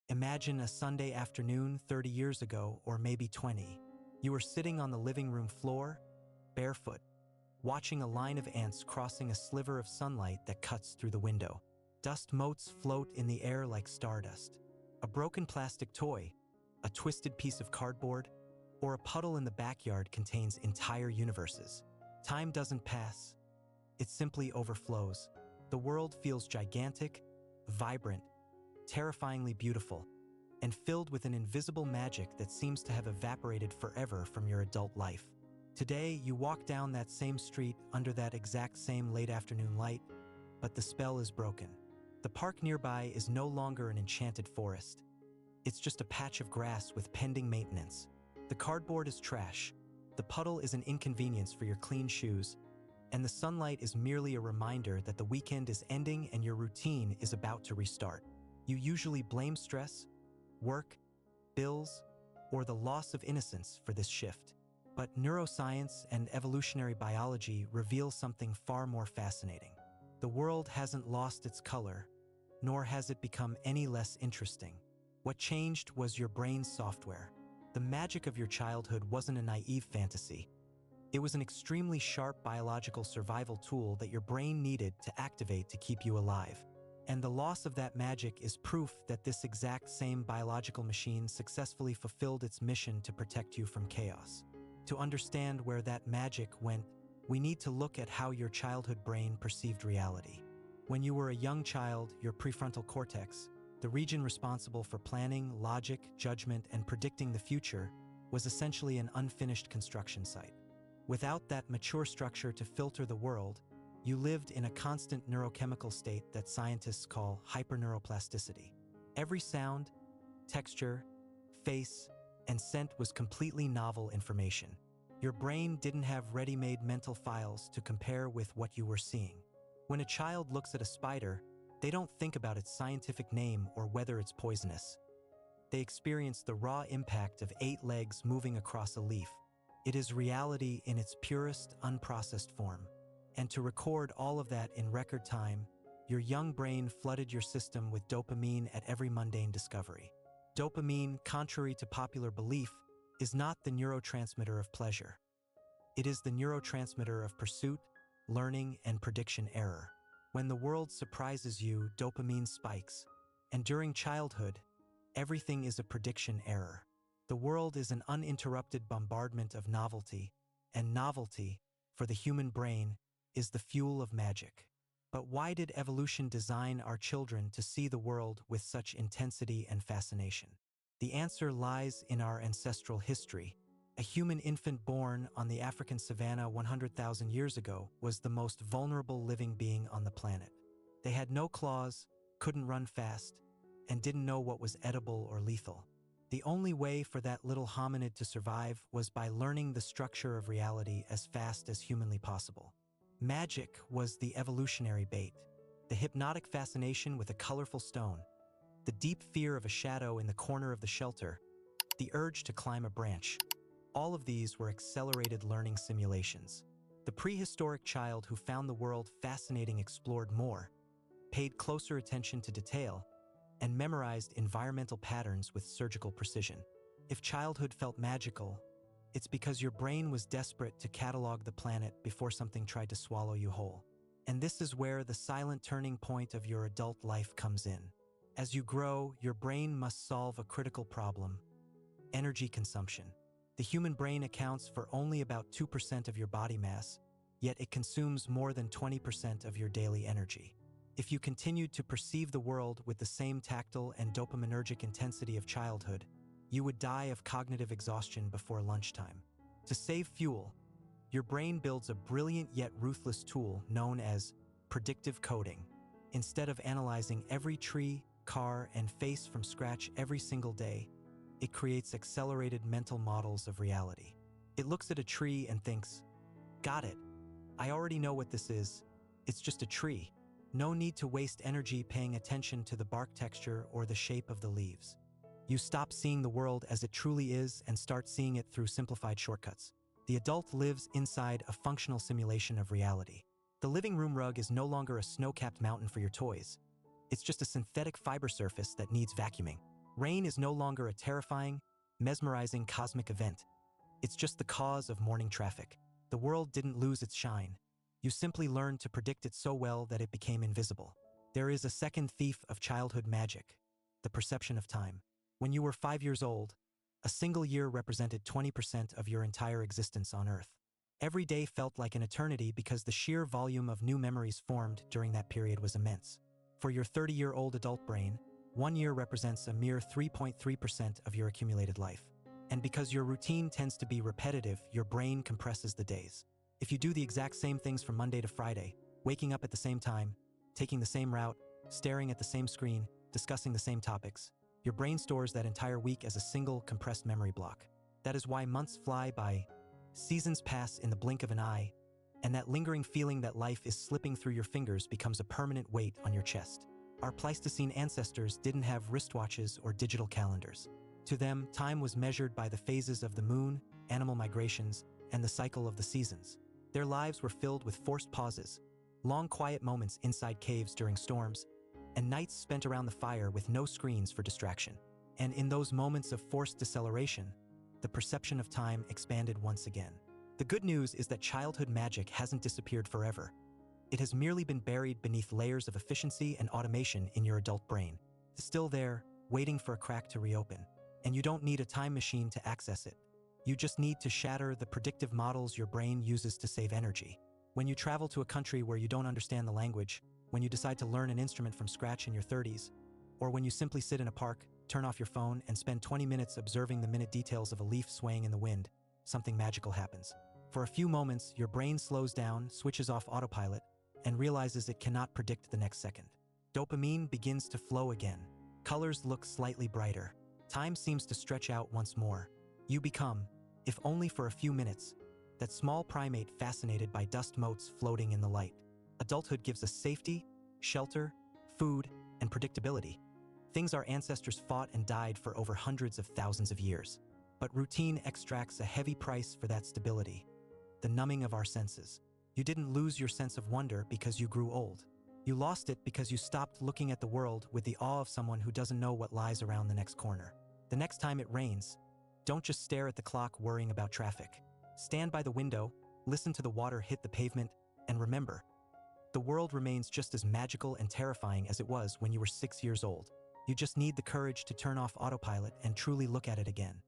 Imagine a Sunday afternoon 30 years ago, or maybe 20. You were sitting on the living room floor, barefoot, watching a line of ants crossing a sliver of sunlight that cuts through the window. Dust motes float in the air like stardust. A broken plastic toy, a twisted piece of cardboard, or a puddle in the backyard contains entire universes. Time doesn't pass. It simply overflows. The world feels gigantic, vibrant, terrifyingly beautiful, and filled with an invisible magic that seems to have evaporated forever from your adult life. Today, you walk down that same street under that exact same late afternoon light, but the spell is broken. The park nearby is no longer an enchanted forest. It's just a patch of grass with pending maintenance. The cardboard is trash, the puddle is an inconvenience for your clean shoes, and the sunlight is merely a reminder that the weekend is ending and your routine is about to restart. You usually blame stress, work, bills, or the loss of innocence for this shift. But neuroscience and evolutionary biology reveal something far more fascinating. The world hasn't lost its color, nor has it become any less interesting. What changed was your brain's software. The magic of your childhood wasn't a naive fantasy. It was an extremely sharp biological survival tool that your brain needed to activate to keep you alive. And the loss of that magic is proof that this exact same biological machine successfully fulfilled its mission to protect you from chaos. To understand where that magic went, we need to look at how your childhood brain perceived reality. When you were a young child, your prefrontal cortex, the region responsible for planning, logic, judgment, and predicting the future, was essentially an unfinished construction site. Without that mature structure to filter the world, you lived in a constant neurochemical state that scientists call hyperneuroplasticity. Every sound, texture, face, and scent was completely novel information. Your brain didn't have ready-made mental files to compare with what you were seeing. When a child looks at a spider, they don't think about its scientific name or whether it's poisonous. They experience the raw impact of 8 legs moving across a leaf. It is reality in its purest, unprocessed form. And to record all of that in record time, your young brain flooded your system with dopamine at every mundane discovery. Dopamine, contrary to popular belief, is not the neurotransmitter of pleasure. It is the neurotransmitter of pursuit, learning, and prediction error. When the world surprises you, dopamine spikes. And during childhood, everything is a prediction error. The world is an uninterrupted bombardment of novelty, and novelty, for the human brain, is the fuel of magic. But why did evolution design our children to see the world with such intensity and fascination? The answer lies in our ancestral history. A human infant born on the African savanna 100,000 years ago was the most vulnerable living being on the planet. They had no claws, couldn't run fast, and didn't know what was edible or lethal. The only way for that little hominid to survive was by learning the structure of reality as fast as humanly possible. Magic was the evolutionary bait. The hypnotic fascination with a colorful stone, the deep fear of a shadow in the corner of the shelter, the urge to climb a branch. All of these were accelerated learning simulations. The prehistoric child who found the world fascinating explored more, paid closer attention to detail, and memorized environmental patterns with surgical precision. If childhood felt magical, it's because your brain was desperate to catalog the planet before something tried to swallow you whole. And this is where the silent turning point of your adult life comes in. As you grow, your brain must solve a critical problem: energy consumption. The human brain accounts for only about 2% of your body mass, yet it consumes more than 20% of your daily energy. If you continued to perceive the world with the same tactile and dopaminergic intensity of childhood, you would die of cognitive exhaustion before lunchtime. To save fuel, your brain builds a brilliant yet ruthless tool known as predictive coding. Instead of analyzing every tree, car, and face from scratch every single day, it creates accelerated mental models of reality. It looks at a tree and thinks, "Got it. I already know what this is. It's just a tree. No need to waste energy paying attention to the bark texture or the shape of the leaves." You stop seeing the world as it truly is and start seeing it through simplified shortcuts. The adult lives inside a functional simulation of reality. The living room rug is no longer a snow-capped mountain for your toys. It's just a synthetic fiber surface that needs vacuuming. Rain is no longer a terrifying, mesmerizing cosmic event. It's just the cause of morning traffic. The world didn't lose its shine. You simply learned to predict it so well that it became invisible. There is a second thief of childhood magic: the perception of time. When you were 5 years old, a single year represented 20% of your entire existence on Earth. Every day felt like an eternity because the sheer volume of new memories formed during that period was immense. For your 30-year-old adult brain, 1 year represents a mere 3.3% of your accumulated life. And because your routine tends to be repetitive, your brain compresses the days. If you do the exact same things from Monday to Friday, waking up at the same time, taking the same route, staring at the same screen, discussing the same topics, your brain stores that entire week as a single compressed memory block. That is why months fly by, seasons pass in the blink of an eye, and that lingering feeling that life is slipping through your fingers becomes a permanent weight on your chest. Our Pleistocene ancestors didn't have wristwatches or digital calendars. To them, time was measured by the phases of the moon, animal migrations, and the cycle of the seasons. Their lives were filled with forced pauses, long quiet moments inside caves during storms, and nights spent around the fire with no screens for distraction. And in those moments of forced deceleration, the perception of time expanded once again. The good news is that childhood magic hasn't disappeared forever. It has merely been buried beneath layers of efficiency and automation in your adult brain. It's still there, waiting for a crack to reopen. And you don't need a time machine to access it. You just need to shatter the predictive models your brain uses to save energy. When you travel to a country where you don't understand the language, when you decide to learn an instrument from scratch in your 30s, or when you simply sit in a park, turn off your phone, and spend 20 minutes observing the minute details of a leaf swaying in the wind, something magical happens. For a few moments, your brain slows down, switches off autopilot, and realizes it cannot predict the next second. Dopamine begins to flow again. Colors look slightly brighter. Time seems to stretch out once more. You become, if only for a few minutes, that small primate fascinated by dust motes floating in the light. Adulthood gives us safety, shelter, food, and predictability. Things our ancestors fought and died for over hundreds of thousands of years. But routine extracts a heavy price for that stability: the numbing of our senses. You didn't lose your sense of wonder because you grew old. You lost it because you stopped looking at the world with the awe of someone who doesn't know what lies around the next corner. The next time it rains, don't just stare at the clock worrying about traffic. Stand by the window, listen to the water hit the pavement, and remember, the world remains just as magical and terrifying as it was when you were 6 years old. You just need the courage to turn off autopilot and truly look at it again.